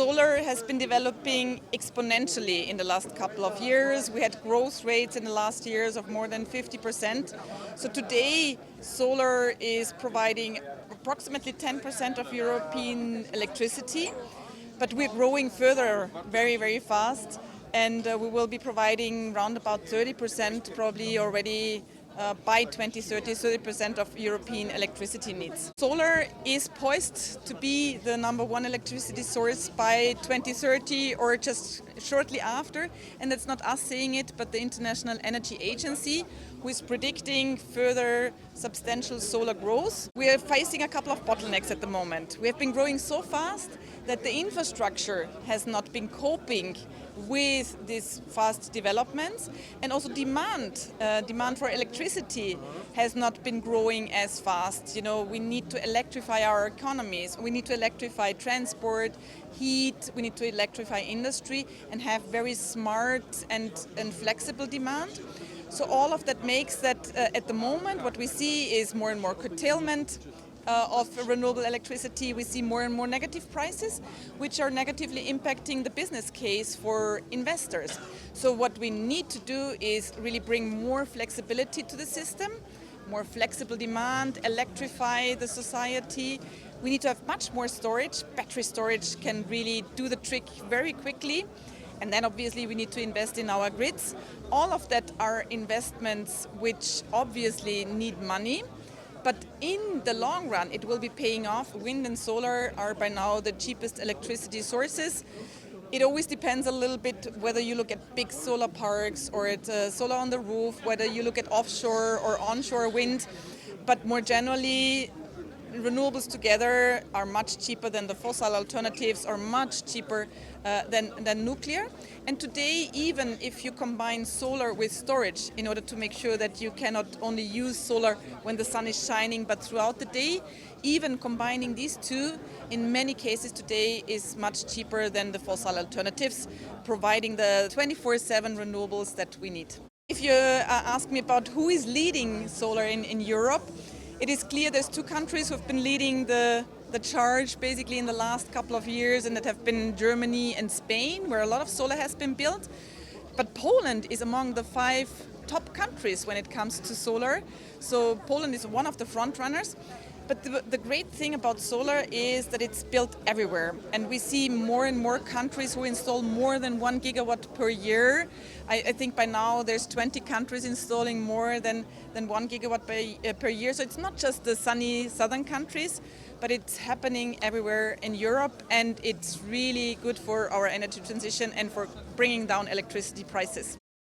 Solar has been developing exponentially in the last couple of years. We had growth rates in the last years of more than 50%. So today, solar is providing approximately 10% of European electricity, but we're growing further very, very fast. And we will be providing around about 30% probably already by 2030, 30% of European electricity needs. Solar is poised to be the number one electricity source by 2030 or just shortly after. And that's not us saying it, but the International Energy Agency, who is predicting further substantial solar growth. We are facing a couple of bottlenecks at the moment. We have been growing so fast that the infrastructure has not been coping with these fast developments, and also demand for electricity has not been growing as fast. You know, we need to electrify our economies, we need to electrify transport, heat, we need to electrify industry and have very smart and flexible demand. So all of that makes that at the moment what we see is more and more curtailment of renewable electricity. We see more and more negative prices, which are negatively impacting the business case for investors. So what we need to do is really bring more flexibility to the system, more flexible demand, electrify the society. We need to have much more storage. Battery storage can really do the trick very quickly. And then obviously we need to invest in our grids. All of that are investments which obviously need money. But in the long run, it will be paying off. Wind and solar are by now the cheapest electricity sources. It always depends a little bit whether you look at big solar parks or at solar on the roof, whether you look at offshore or onshore wind. But more generally, renewables together are much cheaper than the fossil alternatives, or much cheaper than nuclear. And today, even if you combine solar with storage in order to make sure that you cannot only use solar when the sun is shining, but throughout the day, even combining these two, in many cases today, is much cheaper than the fossil alternatives, providing the 24/7 renewables that we need. If you ask me about who is leading solar in Europe, it is clear there's two countries who have been leading the charge basically in the last couple of years, and that have been Germany and Spain, where a lot of solar has been built. But Poland is among the 5 top countries when it comes to solar. So Poland is one of the front runners. But the great thing about solar is that it's built everywhere. And we see more and more countries who install more than 1 gigawatt per year. I think by now there's 20 countries installing more than 1 gigawatt per year. So it's not just the sunny southern countries, but it's happening everywhere in Europe. And it's really good for our energy transition and for bringing down electricity prices.